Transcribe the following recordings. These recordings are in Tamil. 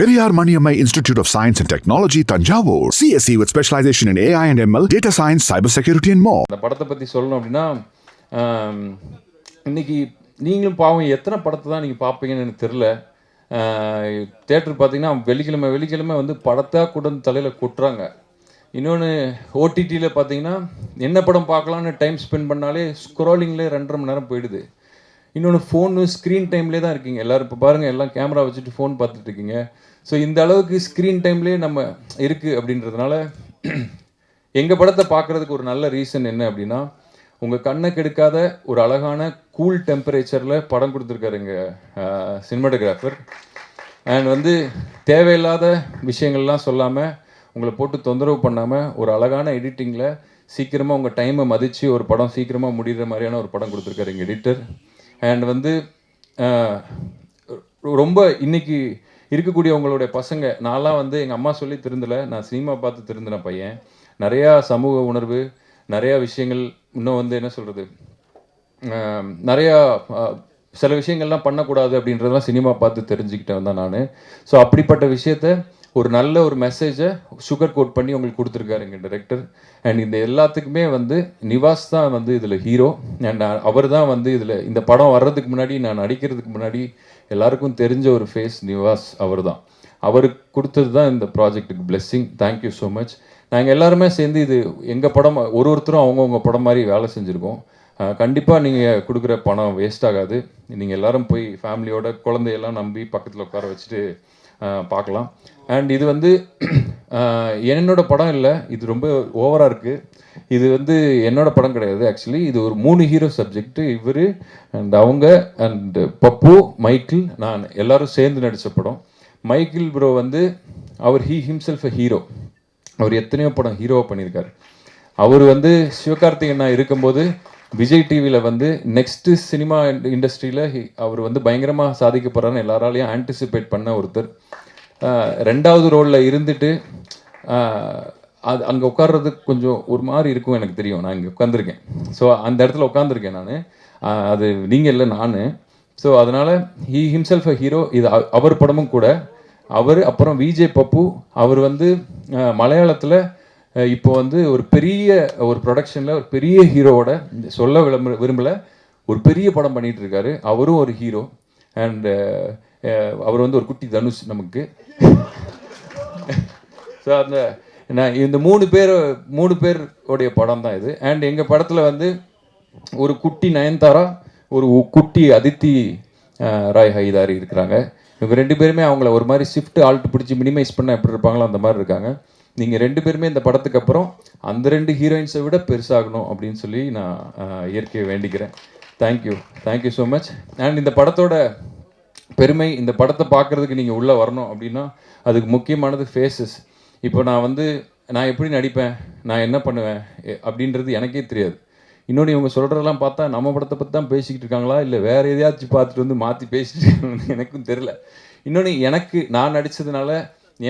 Periyar Maniammai Institute of Science and Technology, Tanjavur. CSE with specialization in AI and ML, data science, cybersecurity and more. இந்த படத்தை பற்றி சொல்லணும் அப்படின்னா இன்னைக்கு நீங்களும் பாவம் எத்தனை படத்தை தான் நீங்கள் பார்ப்பீங்கன்னு எனக்கு தெரில. தேட்டர் பார்த்தீங்கன்னா வெள்ளிக்கிழமை வந்து படத்தை கூட தலையில் கொட்டுறாங்க. இன்னொன்று ஓடிடியில் பார்த்தீங்கன்னா என்ன படம் பார்க்கலான்னு டைம் ஸ்பெண்ட் பண்ணாலே ஸ்க்ரோலிங்லேயே 2.5 மணி நேரம் போயிடுது. இன்னொன்று ஃபோனு ஸ்க்ரீன் டைம்லேயே தான் இருக்கீங்க எல்லோரும். இப்போ பாருங்கள், எல்லாம் கேமரா வச்சுட்டு ஃபோன் பார்த்துட்டு இருக்கீங்க. ஸோ இந்த அளவுக்கு ஸ்க்ரீன் டைம்லேயே நம்ம இருக்குது அப்படின்றதுனால எங்கள் படத்தை பார்க்குறதுக்கு ஒரு நல்ல ரீசன் என்ன அப்படின்னா, உங்கள் கண்ணை கெடுக்காத ஒரு அழகான கூல் டெம்பரேச்சரில் படம் கொடுத்துருக்காரு எங்கள் சினிமாட்டோகிராஃபர். அண்ட் வந்து தேவையில்லாத விஷயங்கள்லாம் சொல்லாமல், உங்களை போட்டு தொந்தரவு பண்ணாமல், ஒரு அழகான எடிட்டிங்கில் சீக்கிரமாக உங்கள் டைமை மதித்து ஒரு படம் சீக்கிரமாக முடிகிற மாதிரியான ஒரு படம் கொடுத்துருக்காரு எங்கள் எடிட்டர். அண்ட் வந்து ரொம்ப இன்னைக்கு இருக்கக்கூடிய உங்களுடைய பசங்க, நான்லாம் வந்து எங்கள் அம்மா சொல்லி திருந்தலை, நான் சினிமா பார்த்து திருந்தின பையன். நிறையா சமூக உணர்வு, நிறையா விஷயங்கள், இன்னும் வந்து என்ன சொல்கிறது, நிறையா சில விஷயங்கள்லாம் பண்ணக்கூடாது அப்படின்றதெல்லாம் சினிமா பார்த்து தெரிஞ்சுக்கிட்டேன் தான் நான். ஸோ அப்படிப்பட்ட விஷயத்த ஒரு நல்ல ஒரு மெசேஜை சுகர் கோட் பண்ணி உங்களுக்கு கொடுத்துருக்காரு எங்கள் டைரக்டர். அண்ட் இந்த எல்லாத்துக்குமே வந்து நிவாஸ் தான் வந்து இதில் ஹீரோ. அண்ட் அவர் தான் வந்து இதில் இந்த படம் வர்றதுக்கு முன்னாடி, நான் நடிக்கிறதுக்கு முன்னாடி எல்லாருக்கும் தெரிஞ்ச ஒரு ஃபேஸ் நிவாஸ். அவர் தான், அவருக்கு கொடுத்தது தான் இந்த ப்ராஜெக்ட்டுக்கு பிளெஸ்ஸிங். Thank you so much. நாங்கள் எல்லாருமே சேர்ந்து இது எங்கள் படம், ஒருத்தரும் அவங்கவுங்க படம் மாதிரி வேலை செஞ்சுருக்கோம். கண்டிப்பாக நீங்கள் கொடுக்குற பணம் வேஸ்ட் ஆகாது. நீங்கள் எல்லோரும் போய் ஃபேமிலியோட குழந்தையெல்லாம் நம்பி பக்கத்தில் உட்கார வச்சுட்டு பார்க்கலாம். அண்ட் இது வந்து என்னோட படம் இல்லை, இது ரொம்ப ஓவராக இருக்குது. இது வந்து என்னோட படம் கிடையாது. ஆக்சுவலி இது ஒரு 3 ஹீரோ சப்ஜெக்ட். இவர் அண்ட் அவங்க அண்ட் பப்பு, மைக்கிள், நான் எல்லோரும் சேர்ந்து நடித்த படம். மைக்கிள் ப்ரோ வந்து அவர் ஹிம்செல்ஃப் அ ஹீரோ. அவர் எத்தனையோ படம் ஹீரோவாக பண்ணியிருக்காரு. அவர் வந்து சிவகார்த்திகேயன் இருக்கும்போது விஜய் டிவியில் வந்து நெக்ஸ்ட்டு சினிமா இண்டஸ்ட்ரியில் அவர் வந்து பயங்கரமாக சாதிக்க போகிறான்னு எல்லாராலையும் ஆன்டிசிபேட் பண்ண ஒருத்தர். 2வது ரோலில் இருந்துட்டு அது அங்கே உட்கார்றதுக்கு கொஞ்சம் ஒரு மாதிரி இருக்கும், எனக்கு தெரியும். நான் இங்கே உட்காந்துருக்கேன். ஸோ அந்த இடத்துல உட்காந்துருக்கேன் நான். அது நீங்கள் இல்லை, நான். ஸோ அதனால் ஹிம்செல்ஃப் அ ஹீரோ. இது அவர் படமும் கூட. அவர் அப்புறம் விஜய் பப்பு, அவர் வந்து மலையாளத்தில் இப்போ வந்து ஒரு பெரிய ஒரு ப்ரொடக்ஷனில் ஒரு பெரிய ஹீரோவோட, சொல்ல விரும்பலை, ஒரு பெரிய படம் பண்ணிகிட்டு இருக்காரு. அவரும் ஒரு ஹீரோ. அண்டு அவர் வந்து ஒரு குட்டி தனுஷ் நமக்கு. ஸோ அந்த நான் இந்த 3 பேருடைய படம் தான் இது. அண்ட் எங்கள் படத்தில் வந்து ஒரு குட்டி நயன்தாரா, ஒரு குட்டி அதித்தி ராய் ஹைதாரி இருக்கிறாங்க. இவங்க 2 பேருமே அவங்கள ஒரு மாதிரி ஷிஃப்ட் ஆல்ட் பிடிச்சி மினிமைஸ் பண்ண எப்படி இருப்பாங்களோ அந்த மாதிரி இருக்காங்க. நீங்கள் 2 பேருமே இந்த படத்துக்கு அப்புறம் அந்த 2 ஹீரோயின்ஸை விட பெருசாகணும் அப்படின்னு சொல்லி நான் இயற்கையை வேண்டிக்கிறேன். Thank you so much. அண்ட் இந்த படத்தோட பெருமை, இந்த படத்தை பார்க்குறதுக்கு நீங்கள் உள்ளே வரணும் அப்படின்னா அதுக்கு முக்கியமானது ஃபேஸஸ். இப்போ நான் எப்படி நடிப்பேன், நான் என்ன பண்ணுவேன் அப்படின்றது எனக்கே தெரியாது. இன்னொன்று இவங்க சொல்கிறதெல்லாம் பார்த்தா நம்ம படத்தை பற்றி தான் பேசிக்கிட்டு இருக்காங்களா, இல்லை வேறு எதையாச்சும் பார்த்துட்டு வந்து மாற்றி பேசிட்டு எனக்கும் தெரில. இன்னொன்று நான் நடித்ததுனால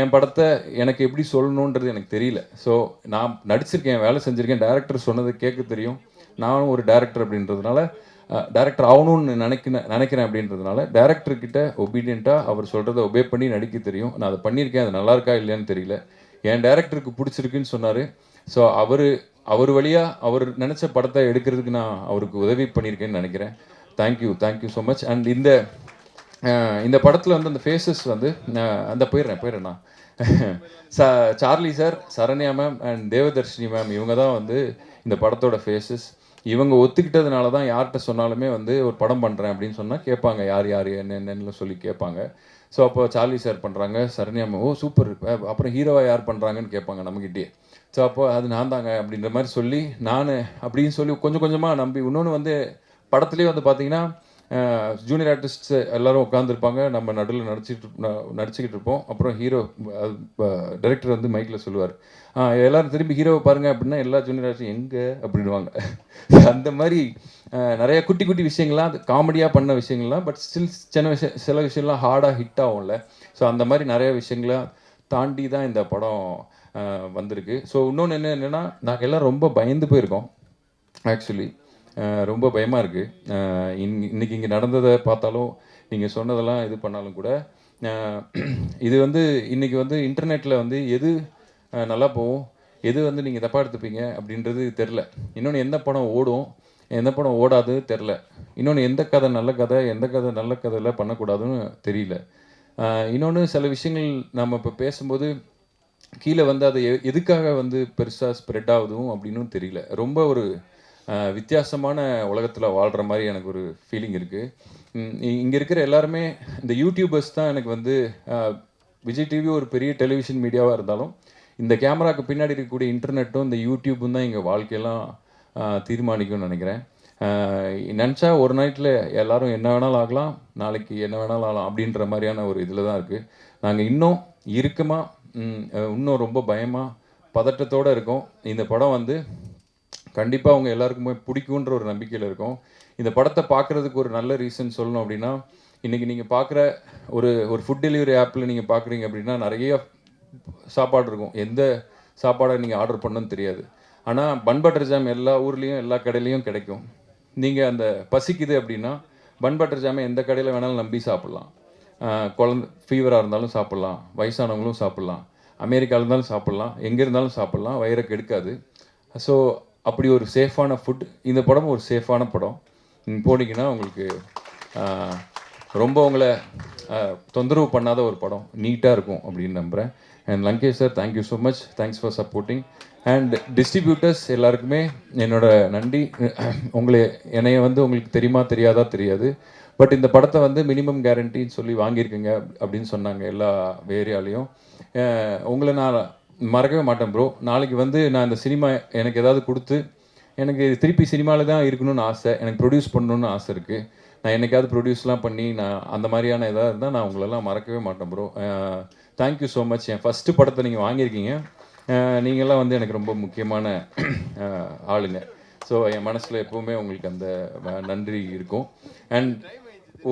என் படத்தை எனக்கு எப்படி சொல்லணுன்றது எனக்கு தெரியல. ஸோ நான் நடிச்சிருக்கேன், வேலை செஞ்சுருக்கேன், டைரக்டர் சொன்னது கேட்க தெரியும். நானும் ஒரு டைரக்டர் அப்படின்றதுனால, டைரக்டர் ஆகணும்னு நினைக்கிறேன் அப்படின்றதுனால டைரக்டர்கிட்ட ஒபீடியண்ட்டாக அவர் சொல்கிறத ஒபே பண்ணி நடிக்க தெரியும். நான் அதை பண்ணியிருக்கேன். அது நல்லா இருக்கா இல்லையான்னு தெரியல. என் டைரக்டருக்கு பிடிச்சிருக்குன்னு சொன்னார். ஸோ அவர் வழியாக அவர் நினச்ச படத்தை எடுக்கிறதுக்கு நான் அவருக்கு உதவி பண்ணியிருக்கேன்னு நினைக்கிறேன். Thank you so much. அண்ட் இந்த படத்தில் வந்து அந்த ஃபேஸஸ் வந்து அந்த போயிடுறேண்ணா. Charlie sir, Saranya ma'am and Devadarshini ma'am, இவங்க தான் வந்து இந்த படத்தோட ஃபேஸஸ். இவங்க ஒத்துக்கிட்டதுனால தான் யார்கிட்ட சொன்னாலுமே வந்து ஒரு படம் பண்ணுறேன் அப்படின்னு சொன்னால் கேட்பாங்க, யார் என்னென்னு சொல்லி கேட்பாங்க. ஸோ அப்போ சார்லி சார் பண்ணுறாங்க, சரண்யா மேம் ஓ சூப்பர், அப்புறம் ஹீரோவாக யார் பண்ணுறாங்கன்னு கேட்பாங்க நம்மக்கிட்டே. ஸோ அப்போ அது நான் தாங்க அப்படின்ற மாதிரி சொல்லி நான் அப்படின்னு சொல்லி கொஞ்சம் கொஞ்சமாக நம்பி. இன்னொன்று வந்து படத்துலேயே வந்து பார்த்தீங்கன்னா ஜூனியர் ஆர்டிஸ்ட்ஸ் எல்லோரும் உட்காந்துருப்பாங்க, நம்ம நடுவில் நடிச்சுக்கிட்டு இருப்போம். அப்புறம் ஹீரோ டைரக்டர் வந்து மைக்கில் சொல்லுவார், எல்லோரும் திரும்பி ஹீரோவை பாருங்கள் அப்படின்னா எல்லா ஜூனியர் ஆர்டிஸ்டும் எங்கே அப்படின்வாங்க. அந்த மாதிரி நிறைய குட்டி குட்டி விஷயங்கள்லாம், அது காமெடியாக பண்ண விஷயங்கள்லாம், பட் ஸ்டில் சில விஷயம்லாம் ஹார்டாக ஹிட் ஆகும்ல. ஸோ அந்த மாதிரி நிறைய விஷயங்களாம் தாண்டி தான் இந்த படம் வந்திருக்கு. ஸோ இன்னொன்று என்னென்னா, நாங்கள் எல்லாம் ரொம்ப பயந்து போயிருக்கோம். ஆக்சுவலி ரொம்ப பயமாக இருக்குது. இன்றைக்கி இங்கே நடந்ததை பார்த்தாலும், நீங்கள் சொன்னதெல்லாம் இது பண்ணாலும் கூட இது வந்து இன்றைக்கி வந்து இன்டர்நெட்டில் வந்து எது நல்லா போகும், எது வந்து நீங்கள் தப்பாக எடுத்துப்பீங்க அப்படின்றது தெரில. இன்னொன்று எந்த படம் ஓடும், எந்த படம் ஓடாது தெரில. இன்னொன்று எந்த கதை நல்ல கதை, எந்த கதை நல்ல கதையில் பண்ணக்கூடாதுன்னு தெரியல. இன்னொன்று சில விஷயங்கள் நம்ம இப்போ பேசும்போது கீழே வந்து அது எதுக்காக வந்து பெருசாக ஸ்ப்ரெட் ஆகுதும் அப்படின்னும் தெரியல. ரொம்ப ஒரு வித்தியாசமான உலகத்தில் வாழ்கிற மாதிரி எனக்கு ஒரு ஃபீலிங் இருக்குது. இங்கே இருக்கிற எல்லாருமே இந்த யூடியூபர்ஸ் தான் எனக்கு வந்து விஜய் டிவி ஒரு பெரிய டெலிவிஷன் மீடியாவாக இருந்தாலும் இந்த கேமராவுக்கு பின்னாடி இருக்கக்கூடிய இன்டர்நெட்டும் இந்த யூடியூப்பும் தான் எங்கள் வாழ்க்கையெல்லாம் தீர்மானிக்கும்னு நினைக்கிறேன். நினச்சா ஒரு நைட்டில் எல்லோரும் என்ன வேணாலும் ஆகலாம், நாளைக்கு என்ன வேணாலும் ஆகலாம் அப்படின்ற மாதிரியான ஒரு இதில் தான் இருக்குது. நாங்கள் இன்னும் இறுக்கமாக, இன்னும் ரொம்ப பயமாக, பதட்டத்தோடு இருக்கோம். இந்த படம் வந்து கண்டிப்பாக அவங்க எல்லாருக்குமே பிடிக்குன்ற ஒரு நம்பிக்கையில் இருக்கோம். இந்த படத்தை பார்க்குறதுக்கு ஒரு நல்ல ரீசன் சொல்லணும் அப்படின்னா, இன்றைக்கி நீங்கள் பார்க்குற ஒரு ஃபுட் டெலிவரி ஆப்பில் நீங்கள் பார்க்குறீங்க அப்படின்னா நிறைய சாப்பாடு இருக்கும். எந்த சாப்பாடை நீங்கள் ஆர்டர் பண்ணணும்னு தெரியாது. ஆனால் பன் பட்டர் ஜாம் எல்லா ஊர்லேயும் எல்லா கடையிலையும் கிடைக்கும். நீங்கள் அந்த பசிக்குது அப்படின்னா பன் பட்டர் ஜாமை எந்த கடையில் வேணாலும் நம்பி சாப்பிட்லாம். குழந்த ஃபீவராக இருந்தாலும் சாப்பிட்லாம், வயசானவங்களும் சாப்பிட்லாம், அமெரிக்காவில் இருந்தாலும் சாப்பிட்லாம், எங்கே இருந்தாலும் சாப்பிட்லாம், வயிறை கெடுக்காது. ஸோ அப்படி ஒரு சேஃபான ஃபுட். இந்த படம் ஒரு சேஃபான படம். போனீங்கன்னா உங்களுக்கு ரொம்ப உங்களை தொந்தரவு பண்ணாத ஒரு படம், நீட்டாக இருக்கும் அப்படின்னு நம்புகிறேன். And Lankesh sir, thank you so much, thanks for supporting. And distributors எல்லாருக்குமே என்னோட நன்றி. என்னைய வந்து உங்களுக்கு தெரியுமா தெரியாதா தெரியாது, பட் இந்த படத்தை வந்து மினிமம் கேரண்டின்னு சொல்லி வாங்கியிருக்குங்க அப்படின்னு சொன்னாங்க எல்லா ஏரியாலையும். உங்களை நான் மறக்கவே மாட்டேன் ப்ரோ. நாளைக்கு வந்து நான் இந்த சினிமா எனக்கு ஏதாவது கொடுத்து எனக்கு திருப்பி சினிமாவில் தான் இருக்கணும்னு ஆசை, எனக்கு ப்ரொடியூஸ் பண்ணணுன்னு ஆசை இருக்குது. நான் என்னைக்காவது ப்ரொடியூஸ்லாம் பண்ணி நான் அந்த மாதிரியான இதாக இருந்தால் நான் உங்களெல்லாம் மறக்கவே மாட்டேன் ப்ரோ. Thank you so much. என் ஃபஸ்ட்டு படத்தை நீங்கள் வாங்கியிருக்கீங்க. நீங்கள்லாம் வந்து எனக்கு ரொம்ப முக்கியமான ஆளுங்க. ஸோ என் மனசில் எப்போவுமே உங்களுக்கு அந்த நன்றி இருக்கும். அண்ட்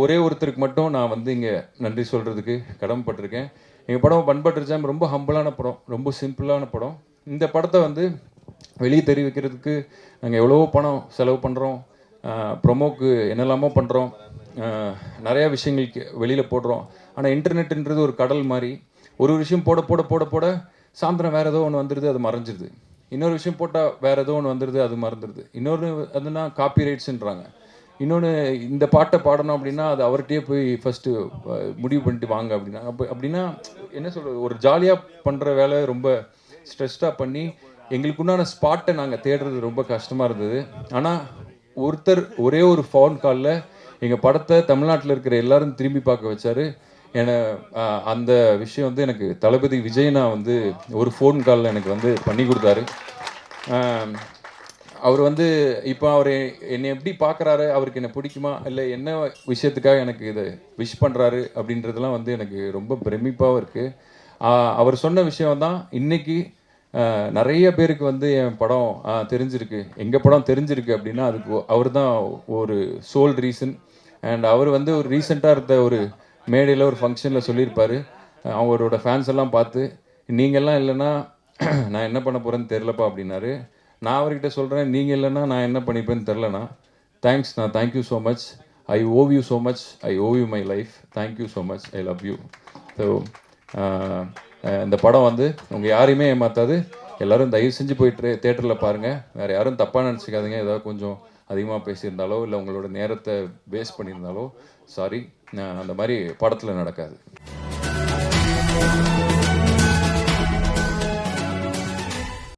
ஒரே ஒருத்தருக்கு மட்டும் நான் வந்து இங்கே நன்றி சொல்கிறதுக்கு கடமைப்பட்டிருக்கேன். எங்கள் படம் பன் பட்டர் ஜாம் ரொம்ப ஹம்பிளான படம், ரொம்ப சிம்பிளான படம். இந்த படத்தை வந்து வெளியே தெரிவிக்கிறதுக்கு நாங்கள் எவ்வளவோ பணம் செலவு பண்ணுறோம், ப்ரொமோக்கு என்னெல்லாமோ பண்ணுறோம், நிறையா விஷயங்களுக்கு வெளியில் போடுறோம். ஆனால் இன்டர்நெட்டுன்றது ஒரு கடல் மாதிரி. ஒரு விஷயம் போட போட போட போட சாயந்தரம் வேறு ஏதோ ஒன்று வந்துடுது, அது மறைஞ்சிருது. இன்னொரு விஷயம் போட்டால் வேறு ஏதோ ஒன்று வந்துடுது, அது மறந்துடுது. இன்னொன்று அதுனா காப்பி ரைட்ஸுன்றாங்க. இன்னொன்று இந்த பாட்டை பாடணும் அப்படின்னா அது அவர்கிட்டயே போய் ஃபஸ்ட்டு முடிவு பண்ணிட்டு வாங்க அப்படின்னா அப்படின்னா என்ன சொல்கிறது, ஒரு ஜாலியாக பண்ணுற வேலை ரொம்ப ஸ்ட்ரெஸ்டாக பண்ணி எங்களுக்குண்டான ஸ்பாட்டை நாங்கள் தேடுறது ரொம்ப கஷ்டமாக இருந்தது. ஆனால் ஒருத்தர் ஒரே ஒரு ஃபோன் காலில் எங்கள் படத்தை தமிழ்நாட்டில் இருக்கிற எல்லாரும் திரும்பி பார்க்க வச்சார். அந்த விஷயம் வந்து எனக்கு தளபதி விஜய்னா வந்து ஒரு ஃபோன் காலில் எனக்கு வந்து பண்ணி கொடுத்தாரு. அவர் வந்து இப்போ அவர் என்னை எப்படி பார்க்குறாரு, அவருக்கு என்னை பிடிக்குமா இல்லை என்ன விஷயத்துக்காக எனக்கு இதை விஷ் பண்ணுறாரு அப்படின்றதெல்லாம் வந்து எனக்கு ரொம்ப பிரமிப்பாகவும் இருக்குது. அவர் சொன்ன விஷயம் தான் இன்றைக்கி நிறைய பேருக்கு வந்து என் படம் தெரிஞ்சிருக்கு, எங்கள் படம் தெரிஞ்சிருக்கு அப்படின்னா அதுக்கு அவர் தான் ஒரு சோல் ரீசன். அண்ட் அவர் வந்து ஒரு ரீசெண்டாக இருந்த ஒரு மேடையில் ஒரு ஃபங்க்ஷனில் சொல்லியிருப்பார், அவரோட ஃபேன்ஸ் எல்லாம் பார்த்து நீங்கள்லாம் இல்லைன்னா நான் என்ன பண்ண போகிறேன்னு தெரிலப்பா அப்படின்னாரு. நான் அவர்கிட்ட சொல்கிறேன், நீங்கள் இல்லைன்னா நான் என்ன பண்ணிப்பேன்னு தெரிலண்ணா. தேங்க்ஸ், நான் thank you so much, I owe you so much, I owe you my life, thank you so much, I love you. So இந்த படம் வந்து உங்கள் யாரையுமே ஏமாற்றாது. எல்லோரும் தயவு செஞ்சு போயிட்டு தேட்டரில் பாருங்கள். வேறு யாரும் தப்பாக நினச்சிக்காதீங்க. ஏதாவது கொஞ்சம் அதிகமாக பேசியிருந்தாலோ இல்லை உங்களோட நேரத்தை வேஸ்ட் பண்ணியிருந்தாலோ சாரி, அந்த மாதிரி படத்தில் நடக்காது.